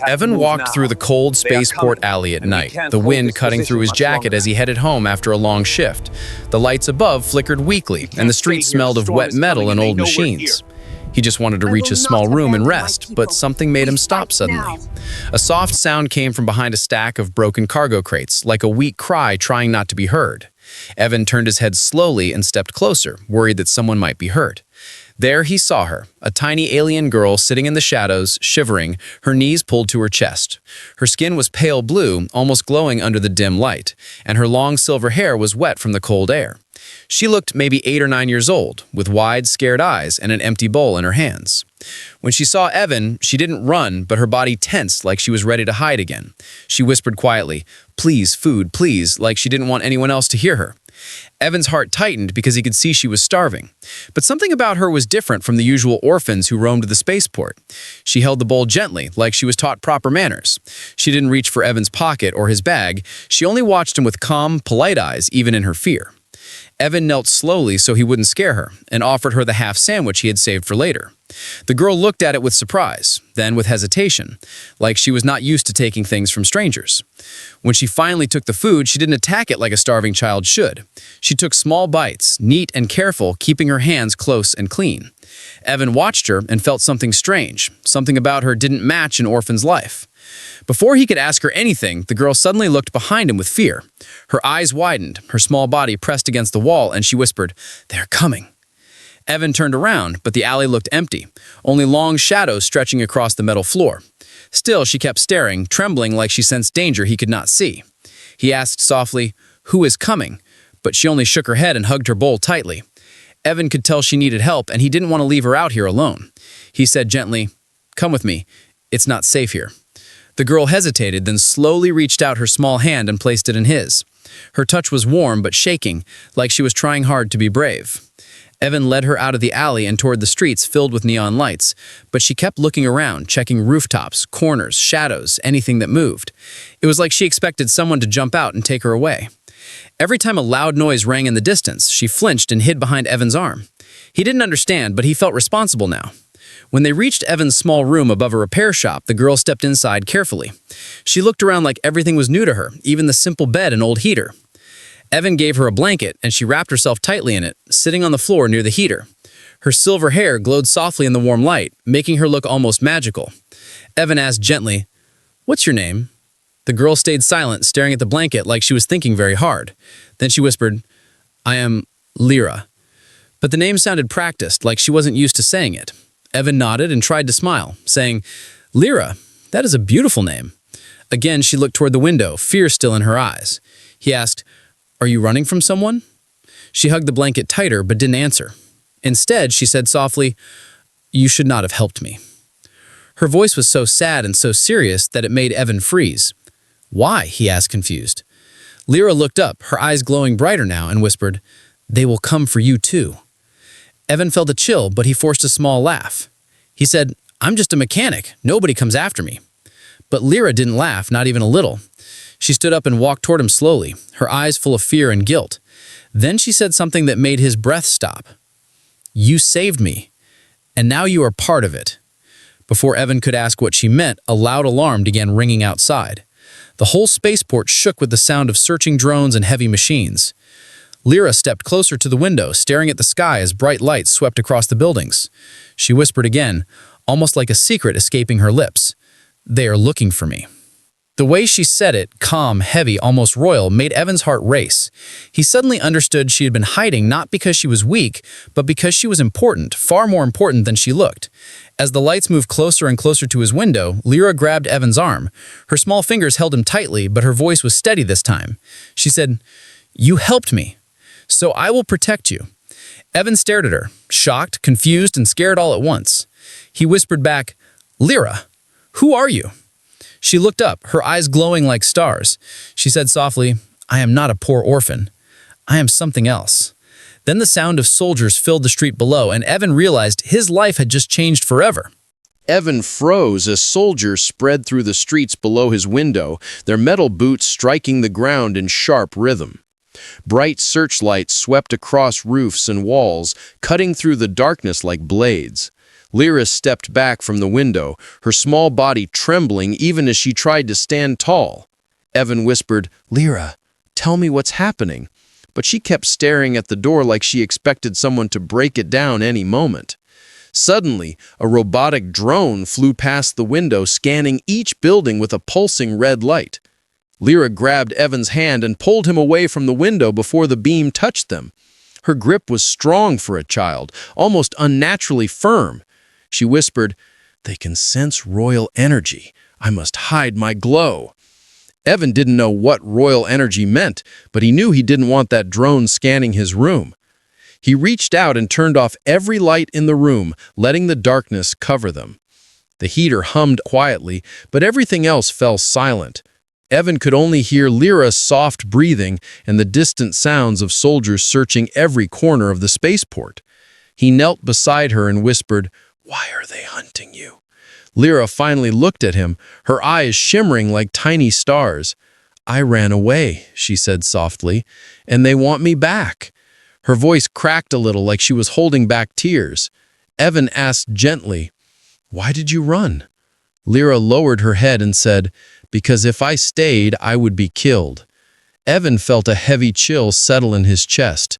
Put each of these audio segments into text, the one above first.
Evan walked through the cold spaceport alley at night, the wind cutting through his jacket as he headed home after a long shift. The lights above flickered weakly, and the street smelled of wet metal and old machines. He just wanted to reach his small room and rest, but something made him stop suddenly. A soft sound came from behind a stack of broken cargo crates, like a weak cry trying not to be heard. Evan turned his head slowly and stepped closer, worried that someone might be hurt. There he saw her, a tiny alien girl sitting in the shadows, shivering, her knees pulled to her chest. Her skin was pale blue, almost glowing under the dim light, and her long silver hair was wet from the cold air. She looked maybe 8 or 9 years old, with wide, scared eyes and an empty bowl in her hands. When she saw Evan, she didn't run, but her body tensed like she was ready to hide again. She whispered quietly, "Please, food, please," like she didn't want anyone else to hear her. Evan's heart tightened because he could see she was starving. But something about her was different from the usual orphans who roamed the spaceport. She held the bowl gently, like she was taught proper manners. She didn't reach for Evan's pocket or his bag. She only watched him with calm, polite eyes, even in her fear. Evan knelt slowly so he wouldn't scare her, and offered her the half sandwich he had saved for later. The girl looked at it with surprise, then with hesitation, like she was not used to taking things from strangers. When she finally took the food, she didn't attack it like a starving child should. She took small bites, neat and careful, keeping her hands close and clean. Evan watched her and felt something strange. Something about her didn't match an orphan's life. Before he could ask her anything, the girl suddenly looked behind him with fear. Her eyes widened, her small body pressed against the wall, and she whispered, "They're coming." Evan turned around, but the alley looked empty, only long shadows stretching across the metal floor. Still, she kept staring, trembling like she sensed danger he could not see. He asked softly, "Who is coming?" But she only shook her head and hugged her bowl tightly. Evan could tell she needed help, and he didn't want to leave her out here alone. He said gently, "Come with me. It's not safe here." The girl hesitated, then slowly reached out her small hand and placed it in his. Her touch was warm but shaking, like she was trying hard to be brave. Evan led her out of the alley and toward the streets filled with neon lights, but she kept looking around, checking rooftops, corners, shadows, anything that moved. It was like she expected someone to jump out and take her away. Every time a loud noise rang in the distance, she flinched and hid behind Evan's arm. He didn't understand, but he felt responsible now. When they reached Evan's small room above a repair shop, the girl stepped inside carefully. She looked around like everything was new to her, even the simple bed and old heater. Evan gave her a blanket, and she wrapped herself tightly in it, sitting on the floor near the heater. Her silver hair glowed softly in the warm light, making her look almost magical. Evan asked gently, "What's your name?" The girl stayed silent, staring at the blanket like she was thinking very hard. Then she whispered, "I am Lyra." But the name sounded practiced, like she wasn't used to saying it. Evan nodded and tried to smile, saying, "Lyra, that is a beautiful name." Again, she looked toward the window, fear still in her eyes. He asked, "Are you running from someone?" She hugged the blanket tighter, but didn't answer. Instead, she said softly, "You should not have helped me." Her voice was so sad and so serious that it made Evan freeze. "Why?" he asked, confused. Lyra looked up, her eyes glowing brighter now, and whispered, "They will come for you too." Evan felt a chill, but he forced a small laugh. He said, "I'm just a mechanic. Nobody comes after me." But Lyra didn't laugh, not even a little. She stood up and walked toward him slowly, her eyes full of fear and guilt. Then she said something that made his breath stop. "You saved me, and now you are part of it." Before Evan could ask what she meant, a loud alarm began ringing outside. The whole spaceport shook with the sound of searching drones and heavy machines. Lyra stepped closer to the window, staring at the sky as bright lights swept across the buildings. She whispered again, almost like a secret escaping her lips, "They are looking for me." The way she said it, calm, heavy, almost royal, made Evan's heart race. He suddenly understood she had been hiding not because she was weak, but because she was important, far more important than she looked. As the lights moved closer and closer to his window, Lyra grabbed Evan's arm. Her small fingers held him tightly, but her voice was steady this time. She said, "You helped me, so I will protect you." Evan stared at her, shocked, confused, and scared all at once. He whispered back, "Lyra, who are you?" She looked up, her eyes glowing like stars. She said softly, "I am not a poor orphan. I am something else." Then the sound of soldiers filled the street below, and Evan realized his life had just changed forever. Evan froze as soldiers spread through the streets below his window, their metal boots striking the ground in sharp rhythm. Bright searchlights swept across roofs and walls, cutting through the darkness like blades. Lyra stepped back from the window, her small body trembling even as she tried to stand tall. Evan whispered, "Lyra, tell me what's happening." But she kept staring at the door like she expected someone to break it down any moment. Suddenly, a robotic drone flew past the window, scanning each building with a pulsing red light. Lyra grabbed Evan's hand and pulled him away from the window before the beam touched them. Her grip was strong for a child, almost unnaturally firm. She whispered, "They can sense royal energy. I must hide my glow." Evan didn't know what royal energy meant, but he knew he didn't want that drone scanning his room. He reached out and turned off every light in the room, letting the darkness cover them. The heater hummed quietly, but everything else fell silent. Evan could only hear Lyra's soft breathing and the distant sounds of soldiers searching every corner of the spaceport. He knelt beside her and whispered, "Why are they hunting you?" Lyra finally looked at him, her eyes shimmering like tiny stars. "I ran away," she said softly, "and they want me back." Her voice cracked a little like she was holding back tears. Evan asked gently, "Why did you run?" Lyra lowered her head and said, "Because if I stayed, I would be killed." Evan felt a heavy chill settle in his chest.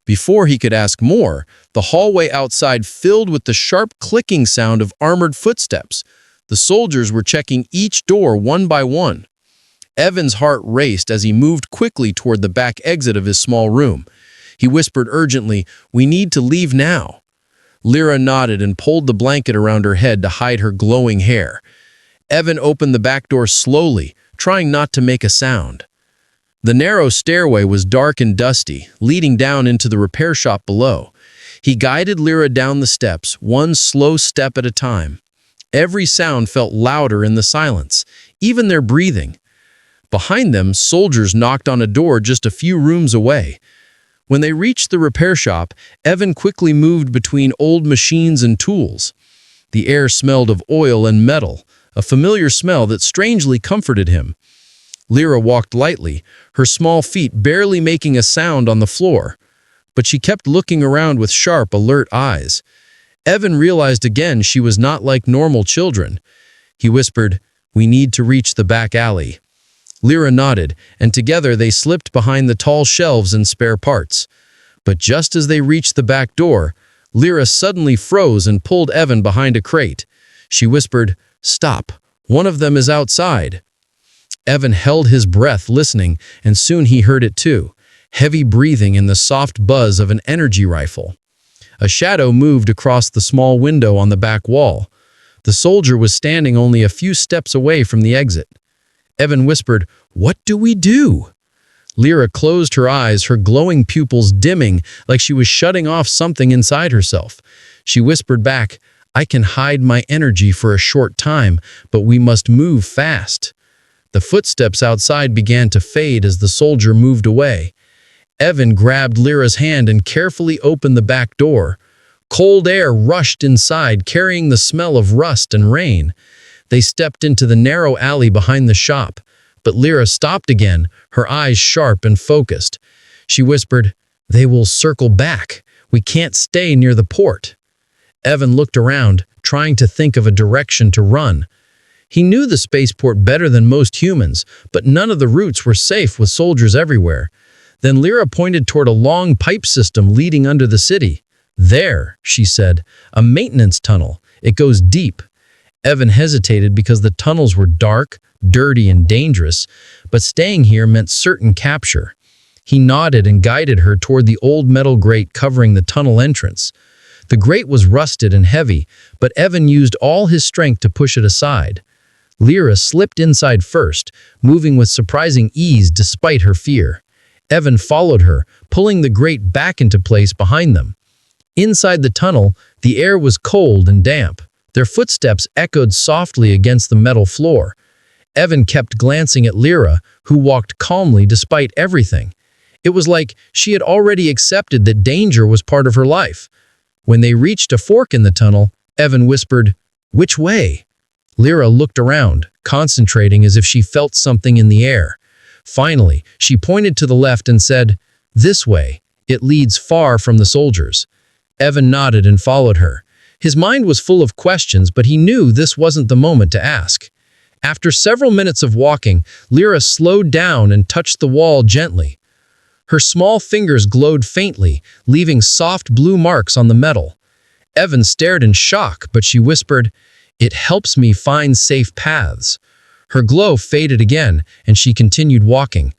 Before he could ask more, the hallway outside filled with the sharp clicking sound of armored footsteps. The soldiers were checking each door one by one. Evan's heart raced as he moved quickly toward the back exit of his small room. He whispered urgently, "We need to leave now." Lyra nodded and pulled the blanket around her head to hide her glowing hair. Evan opened the back door slowly, trying not to make a sound. The narrow stairway was dark and dusty, leading down into the repair shop below. He guided Lyra down the steps, one slow step at a time. Every sound felt louder in the silence, even their breathing. Behind them, soldiers knocked on a door just a few rooms away. When they reached the repair shop, Evan quickly moved between old machines and tools. The air smelled of oil and metal, a familiar smell that strangely comforted him. Lyra walked lightly, her small feet barely making a sound on the floor, but she kept looking around with sharp, alert eyes. Evan realized again she was not like normal children. He whispered, "We need to reach the back alley." Lyra nodded, and together they slipped behind the tall shelves and spare parts. But just as they reached the back door, Lyra suddenly froze and pulled Evan behind a crate. She whispered, "Stop, one of them is outside." Evan held his breath listening, and soon he heard it too, heavy breathing and the soft buzz of an energy rifle. A shadow moved across the small window on the back wall. The soldier was standing only a few steps away from the exit. Evan whispered, "What do we do?" Lyra closed her eyes, her glowing pupils dimming like she was shutting off something inside herself. She whispered back, "I can hide my energy for a short time, but we must move fast." The footsteps outside began to fade as the soldier moved away. Evan grabbed Lyra's hand and carefully opened the back door. Cold air rushed inside, carrying the smell of rust and rain. They stepped into the narrow alley behind the shop, but Lyra stopped again, her eyes sharp and focused. She whispered, "They will circle back. We can't stay near the port." Evan looked around, trying to think of a direction to run. He knew the spaceport better than most humans, but none of the routes were safe with soldiers everywhere. Then Lyra pointed toward a long pipe system leading under the city. "There," she said, "a maintenance tunnel. It goes deep." Evan hesitated because the tunnels were dark, dirty, and dangerous, but staying here meant certain capture. He nodded and guided her toward the old metal grate covering the tunnel entrance. The grate was rusted and heavy, but Evan used all his strength to push it aside. Lyra slipped inside first, moving with surprising ease despite her fear. Evan followed her, pulling the grate back into place behind them. Inside the tunnel, the air was cold and damp. Their footsteps echoed softly against the metal floor. Evan kept glancing at Lyra, who walked calmly despite everything. It was like she had already accepted that danger was part of her life. When they reached a fork in the tunnel, Evan whispered, "Which way?" Lyra looked around, concentrating as if she felt something in the air. Finally, she pointed to the left and said, "This way. It leads far from the soldiers." Evan nodded and followed her. His mind was full of questions, but he knew this wasn't the moment to ask. After several minutes of walking, Lyra slowed down and touched the wall gently. Her small fingers glowed faintly, leaving soft blue marks on the metal. Evan stared in shock, but she whispered, "It helps me find safe paths." Her glow faded again, and she continued walking.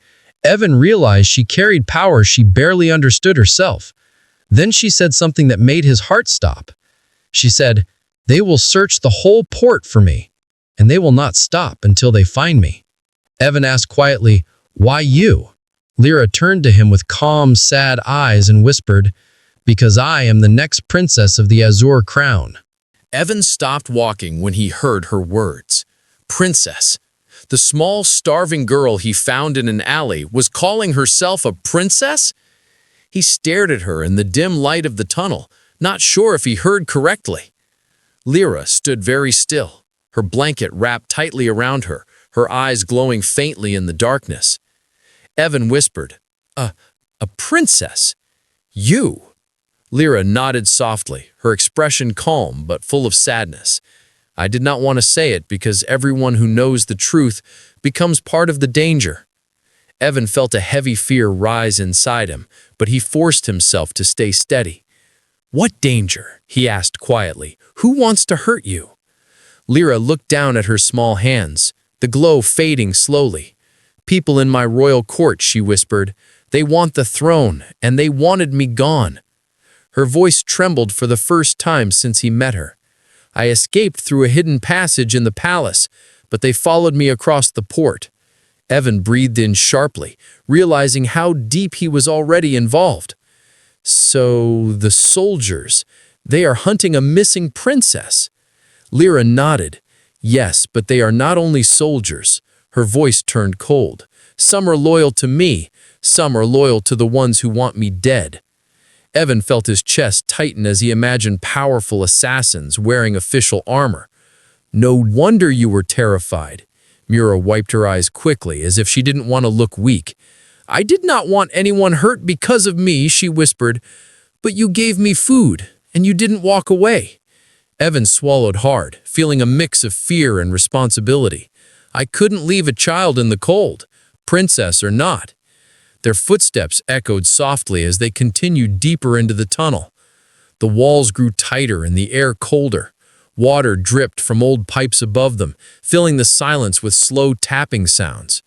Evan realized she carried power she barely understood herself. Then she said something that made his heart stop. She said, "They will search the whole port for me, and they will not stop until they find me." Evan asked quietly, "Why you?" Lyra turned to him with calm, sad eyes and whispered, "Because I am the next princess of the Azure crown." Evan stopped walking when he heard her words. Princess. The small, starving girl he found in an alley was calling herself a princess? He stared at her in the dim light of the tunnel, not sure if he heard correctly. Lyra stood very still, her blanket wrapped tightly around her, her eyes glowing faintly in the darkness. Evan whispered, A princess? You?" Lyra nodded softly, her expression calm but full of sadness. "I did not want to say it because everyone who knows the truth becomes part of the danger." Evan felt a heavy fear rise inside him, but he forced himself to stay steady. "What danger?" he asked quietly. "Who wants to hurt you?" Lyra looked down at her small hands, the glow fading slowly. "People in my royal court," she whispered. "They want the throne, and they wanted me gone." Her voice trembled for the first time since he met her. "I escaped through a hidden passage in the palace, but they followed me across the port." Evan breathed in sharply, realizing how deep he was already involved. "So, the soldiers, they are hunting a missing princess." Lyra nodded. "Yes, but they are not only soldiers." Her voice turned cold. "Some are loyal to me, some are loyal to the ones who want me dead." Evan felt his chest tighten as he imagined powerful assassins wearing official armor. "No wonder you were terrified." Mira wiped her eyes quickly, as if she didn't want to look weak. "I did not want anyone hurt because of me," she whispered. "But you gave me food, and you didn't walk away." Evan swallowed hard, feeling a mix of fear and responsibility. "I couldn't leave a child in the cold, princess or not." Their footsteps echoed softly as they continued deeper into the tunnel. The walls grew tighter and the air colder. Water dripped from old pipes above them, filling the silence with slow tapping sounds.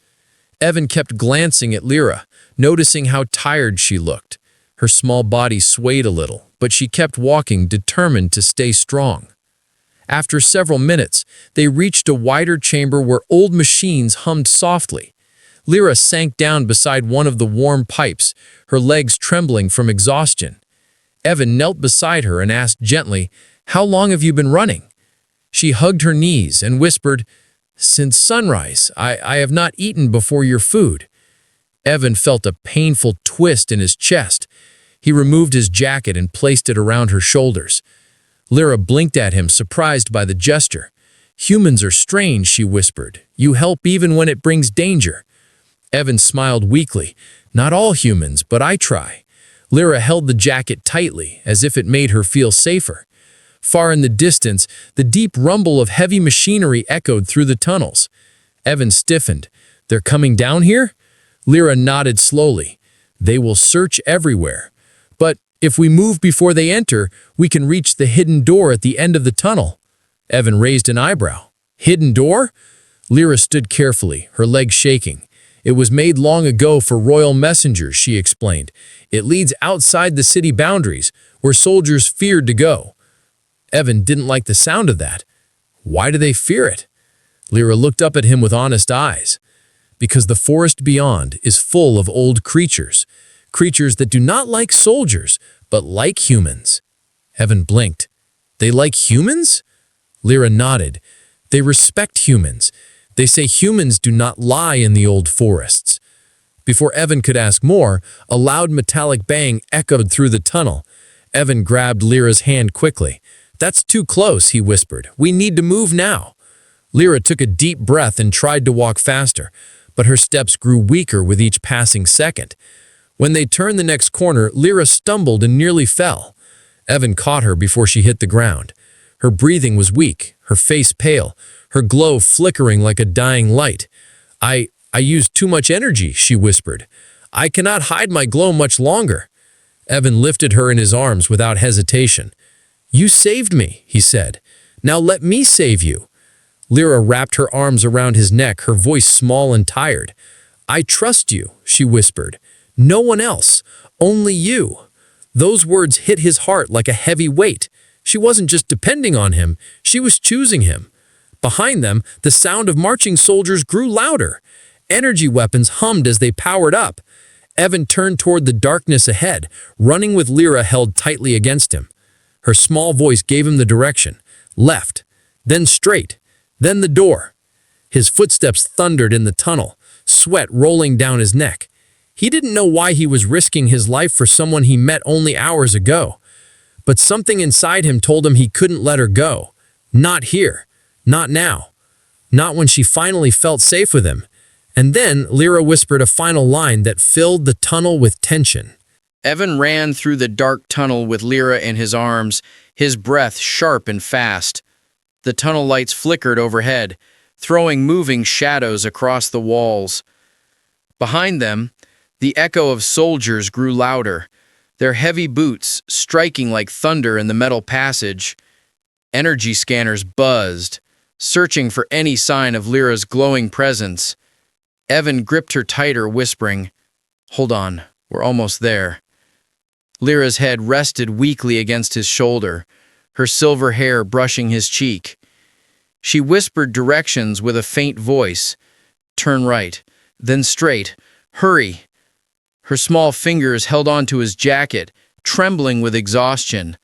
Evan kept glancing at Lyra, noticing how tired she looked. Her small body swayed a little, but she kept walking, determined to stay strong. After several minutes, they reached a wider chamber where old machines hummed softly. Lyra sank down beside one of the warm pipes, her legs trembling from exhaustion. Evan knelt beside her and asked gently, "How long have you been running?" She hugged her knees and whispered, "Since sunrise, I have not eaten before your food." Evan felt a painful twist in his chest. He removed his jacket and placed it around her shoulders. Lyra blinked at him, surprised by the gesture. "Humans are strange," she whispered. "You help even when it brings danger." Evan smiled weakly. "Not all humans, but I try." Lyra held the jacket tightly, as if it made her feel safer. Far in the distance, the deep rumble of heavy machinery echoed through the tunnels. Evan stiffened. "They're coming down here?" Lyra nodded slowly. "They will search everywhere. But if we move before they enter, we can reach the hidden door at the end of the tunnel." Evan raised an eyebrow. "Hidden door?" Lyra stood carefully, her legs shaking. "It was made long ago for royal messengers," she explained. "It leads outside the city boundaries, where soldiers feared to go." Evan didn't like the sound of that. "Why do they fear it?" Lyra looked up at him with honest eyes. "Because the forest beyond is full of old creatures, creatures that do not like soldiers, but like humans." Evan blinked. "They like humans?" Lyra nodded. "They respect humans. They say humans do not lie in the old forests." Before Evan could ask more, a loud metallic bang echoed through the tunnel. Evan grabbed Lyra's hand quickly. "That's too close," he whispered. "We need to move now." Lyra took a deep breath and tried to walk faster, but her steps grew weaker with each passing second. When they turned the next corner, Lyra stumbled and nearly fell. Evan caught her before she hit the ground. Her breathing was weak, her face pale, her glow flickering like a dying light. I used too much energy," she whispered. "I cannot hide my glow much longer." Evan lifted her in his arms without hesitation. "You saved me," he said. "Now let me save you." Lyra wrapped her arms around his neck, her voice small and tired. "I trust you," she whispered. "No one else, only you." Those words hit his heart like a heavy weight. She wasn't just depending on him, she was choosing him. Behind them, the sound of marching soldiers grew louder. Energy weapons hummed as they powered up. Evan turned toward the darkness ahead, running with Lyra held tightly against him. Her small voice gave him the direction. Left, then straight, then the door. His footsteps thundered in the tunnel, sweat rolling down his neck. He didn't know why he was risking his life for someone he met only hours ago. But something inside him told him he couldn't let her go. Not here. Not now. Not when she finally felt safe with him. And then Lyra whispered a final line that filled the tunnel with tension. Evan ran through the dark tunnel with Lyra in his arms, his breath sharp and fast. The tunnel lights flickered overhead, throwing moving shadows across the walls. Behind them, the echo of soldiers grew louder, their heavy boots striking like thunder in the metal passage. Energy scanners buzzed, searching for any sign of Lyra's glowing presence. Evan gripped her tighter, whispering, "Hold on, we're almost there." Lyra's head rested weakly against his shoulder, her silver hair brushing his cheek. She whispered directions with a faint voice. "Turn right, then straight. Hurry." Her small fingers held onto his jacket, trembling with exhaustion.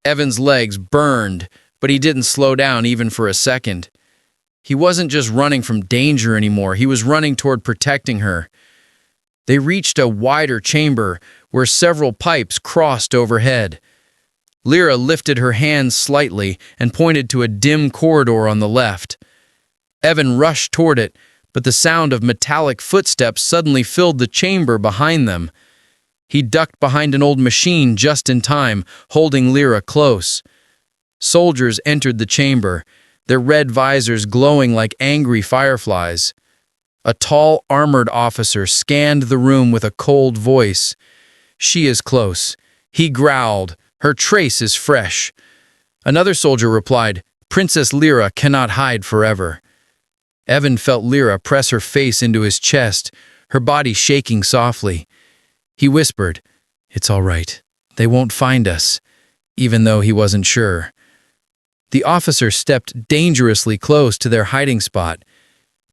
Evan's legs burned, but he didn't slow down even for a second. He wasn't just running from danger anymore, he was running toward protecting her. They reached a wider chamber where several pipes crossed overhead. Lyra lifted her hands slightly and pointed to a dim corridor on the left. Evan rushed toward it, but the sound of metallic footsteps suddenly filled the chamber behind them. He ducked behind an old machine just in time, holding Lyra close. Soldiers entered the chamber, their red visors glowing like angry fireflies. A tall, armored officer scanned the room with a cold voice. "She is close," he growled. "Her trace is fresh." Another soldier replied, "Princess Lyra cannot hide forever." Evan felt Lyra press her face into his chest, her body shaking softly. He whispered, "It's all right. They won't find us," even though he wasn't sure. The officer stepped dangerously close to their hiding spot.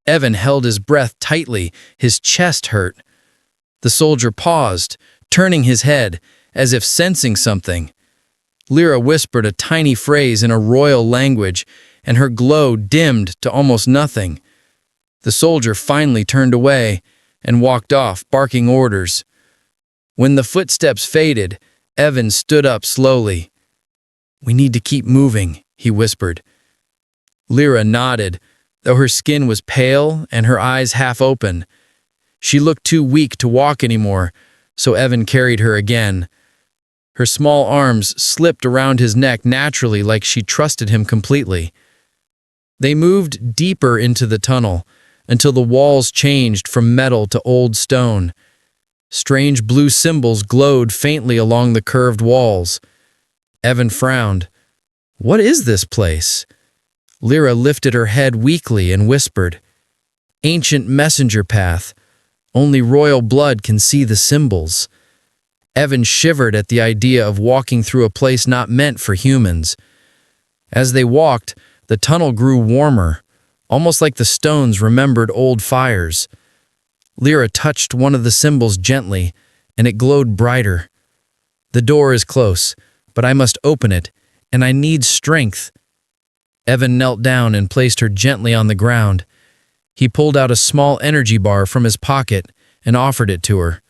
Evan held his breath tightly, his chest hurt. The soldier paused, turning his head, as if sensing something. Lyra whispered a tiny phrase in a royal language, and her glow dimmed to almost nothing. The soldier finally turned away and walked off, barking orders. When the footsteps faded, Evan stood up slowly. "We need to keep moving," he whispered. Lyra nodded, though her skin was pale and her eyes half open. She looked too weak to walk anymore, so Evan carried her again. Her small arms slipped around his neck naturally, like she trusted him completely. They moved deeper into the tunnel until the walls changed from metal to old stone. Strange blue symbols glowed faintly along the curved walls. Evan frowned. "What is this place?" Lyra lifted her head weakly and whispered, "Ancient messenger path. Only royal blood can see the symbols." Evan shivered at the idea of walking through a place not meant for humans. As they walked, the tunnel grew warmer, almost like the stones remembered old fires. Lyra touched one of the symbols gently, and it glowed brighter. "The door is close, but I must open it, and I need strength." Evan knelt down and placed her gently on the ground. He pulled out a small energy bar from his pocket and offered it to her.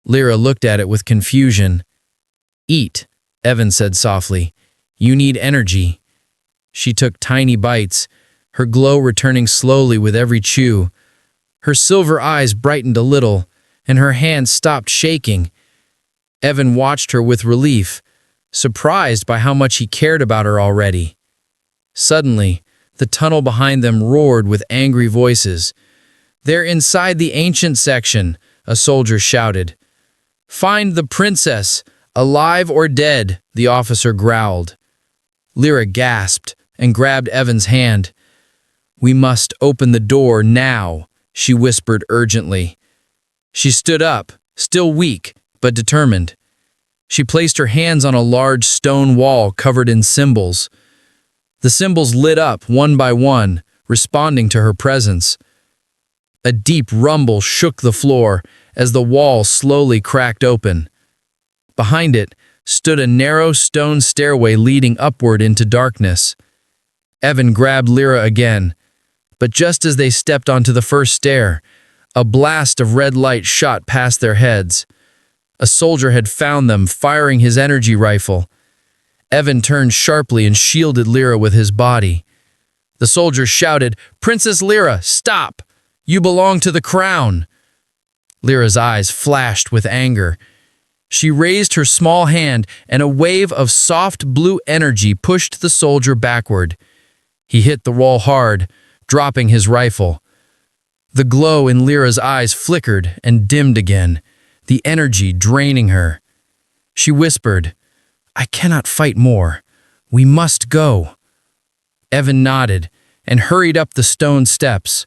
Lyra looked at it with confusion. "Eat," Evan said softly. "You need energy." She took tiny bites, her glow returning slowly with every chew. Her silver eyes brightened a little, and her hands stopped shaking. Evan watched her with relief. surprised by how much he cared about her already. Suddenly, the tunnel behind them roared with angry voices. "They're inside the ancient section," a soldier shouted. "Find the princess, alive or dead," the officer growled. Lyra gasped and grabbed Evan's hand. "We must open the door now," she whispered urgently. She stood up, still weak, but determined. She placed her hands on a large stone wall covered in symbols. The symbols lit up one by one, responding to her presence. A deep rumble shook the floor as the wall slowly cracked open. Behind it stood a narrow stone stairway leading upward into darkness. Evan grabbed Lyra again, but just as they stepped onto the first stair, a blast of red light shot past their heads. A soldier had found them, firing his energy rifle. Evan turned sharply and shielded Lyra with his body. The soldier shouted, "Princess Lyra, stop! You belong to the crown!" Lyra's eyes flashed with anger. She raised her small hand, and a wave of soft blue energy pushed the soldier backward. He hit the wall hard, dropping his rifle. The glow in Lyra's eyes flickered and dimmed again, the energy draining her. She whispered, "I cannot fight more. We must go." Evan nodded and hurried up the stone steps.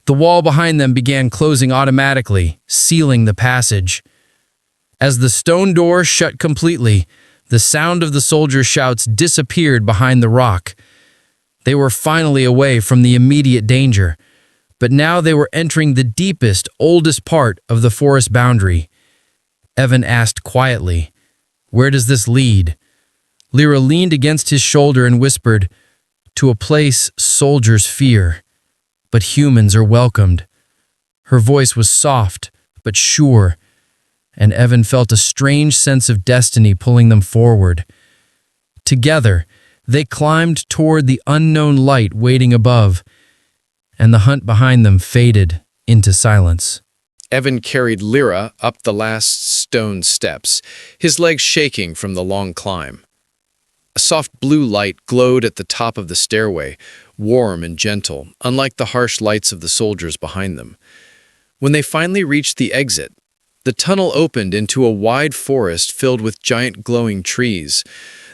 The wall behind them began closing automatically, sealing the passage. As the stone door shut completely, the sound of the soldiers' shouts disappeared behind the rock. They were finally away from the immediate danger, but now they were entering the deepest, oldest part of the forest boundary. Evan asked quietly, "Where does this lead?" Lyra leaned against his shoulder and whispered, "To a place soldiers fear, but humans are welcomed." Her voice was soft, but sure, and Evan felt a strange sense of destiny pulling them forward. Together, they climbed toward the unknown light waiting above, and the hunt behind them faded into silence. Evan carried Lyra up the last stone steps, his legs shaking from the long climb. A soft blue light glowed at the top of the stairway, warm and gentle, unlike the harsh lights of the soldiers behind them. When they finally reached the exit, the tunnel opened into a wide forest filled with giant glowing trees.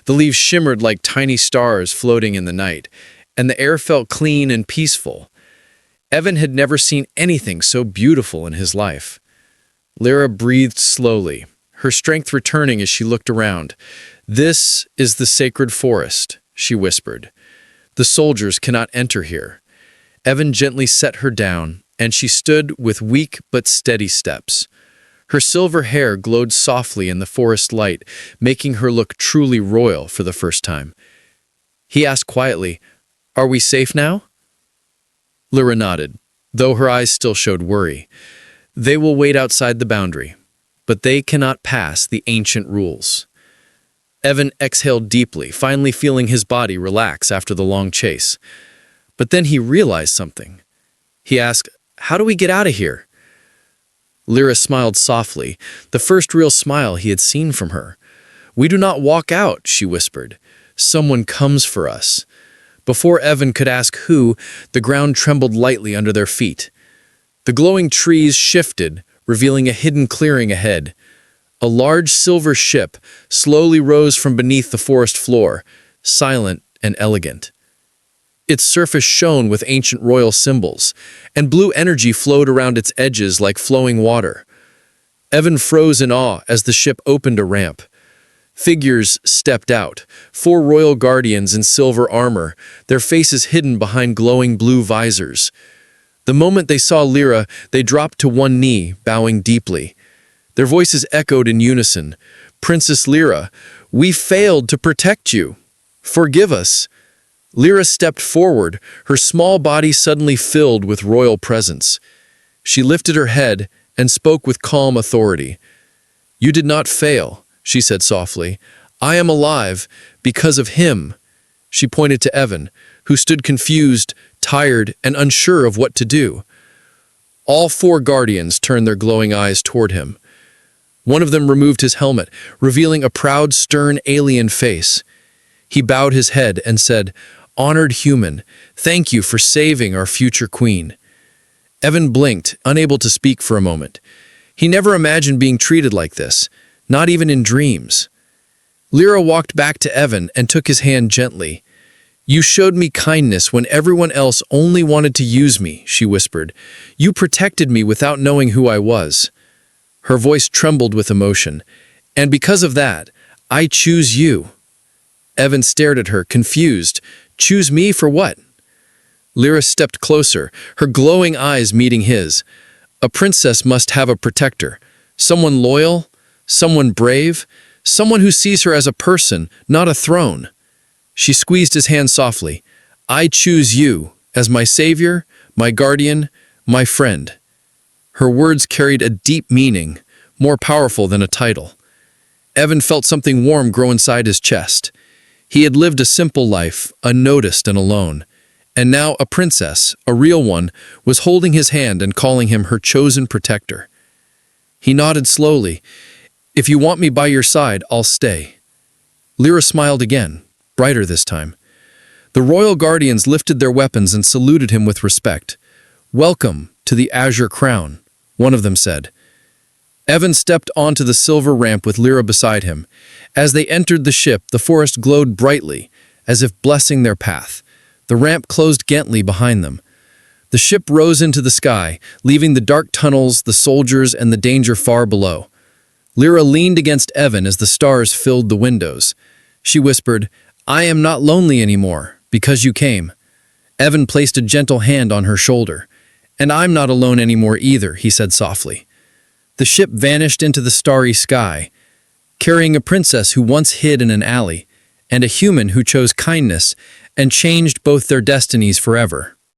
The leaves shimmered like tiny stars floating in the night, and the air felt clean and peaceful. Evan had never seen anything so beautiful in his life. Lyra breathed slowly, her strength returning as she looked around. "This is the sacred forest," she whispered. "The soldiers cannot enter here." Evan gently set her down, and she stood with weak but steady steps. Her silver hair glowed softly in the forest light, making her look truly royal for the first time. He asked quietly, "Are we safe now?" Lyra nodded, though her eyes still showed worry. "They will wait outside the boundary, but they cannot pass the ancient rules." Evan exhaled deeply, finally feeling his body relax after the long chase. But then he realized something. He asked, "How do we get out of here?" Lyra smiled softly, the first real smile he had seen from her. "We do not walk out," she whispered. "Someone comes for us." Before Evan could ask who, the ground trembled lightly under their feet. The glowing trees shifted, revealing a hidden clearing ahead. A large silver ship slowly rose from beneath the forest floor, silent and elegant. Its surface shone with ancient royal symbols, and blue energy flowed around its edges like flowing water. Evan froze in awe as the ship opened a ramp. Figures stepped out, 4 royal guardians in silver armor, their faces hidden behind glowing blue visors. The moment they saw Lyra, they dropped to one knee, bowing deeply. Their voices echoed in unison. "Princess Lyra, we failed to protect you. Forgive us." Lyra stepped forward, her small body suddenly filled with royal presence. She lifted her head and spoke with calm authority. "You did not fail," she said softly. "I am alive because of him." She pointed to Evan, who stood confused, tired, and unsure of what to do. All 4 guardians turned their glowing eyes toward him. One of them removed his helmet, revealing a proud, stern alien face. He bowed his head and said, "Honored human, thank you for saving our future queen." Evan blinked, unable to speak for a moment. He never imagined being treated like this, not even in dreams. Lyra walked back to Evan and took his hand gently. "You showed me kindness when everyone else only wanted to use me," she whispered. "You protected me without knowing who I was." Her voice trembled with emotion. "And because of that, I choose you." Evan stared at her, confused. "Choose me for what?" Lyra stepped closer, her glowing eyes meeting his. "A princess must have a protector. Someone loyal, someone brave, someone who sees her as a person, not a throne." She squeezed his hand softly. "I choose you as my savior, my guardian, my friend." Her words carried a deep meaning, more powerful than a title. Evan felt something warm grow inside his chest. He had lived a simple life, unnoticed and alone. And now a princess, a real one, was holding his hand and calling him her chosen protector. He nodded slowly. "If you want me by your side, I'll stay." Lyra smiled again, brighter this time. The royal guardians lifted their weapons and saluted him with respect. "Welcome to the Azure Crown," one of them said. Evan stepped onto the silver ramp with Lyra beside him. As they entered the ship, the forest glowed brightly, as if blessing their path. The ramp closed gently behind them. The ship rose into the sky, leaving the dark tunnels, the soldiers, and the danger far below. Lyra leaned against Evan as the stars filled the windows. She whispered, "I am not lonely anymore, because you came." Evan placed a gentle hand on her shoulder. "And I'm not alone anymore either," he said softly. The ship vanished into the starry sky, carrying a princess who once hid in an alley, and a human who chose kindness and changed both their destinies forever.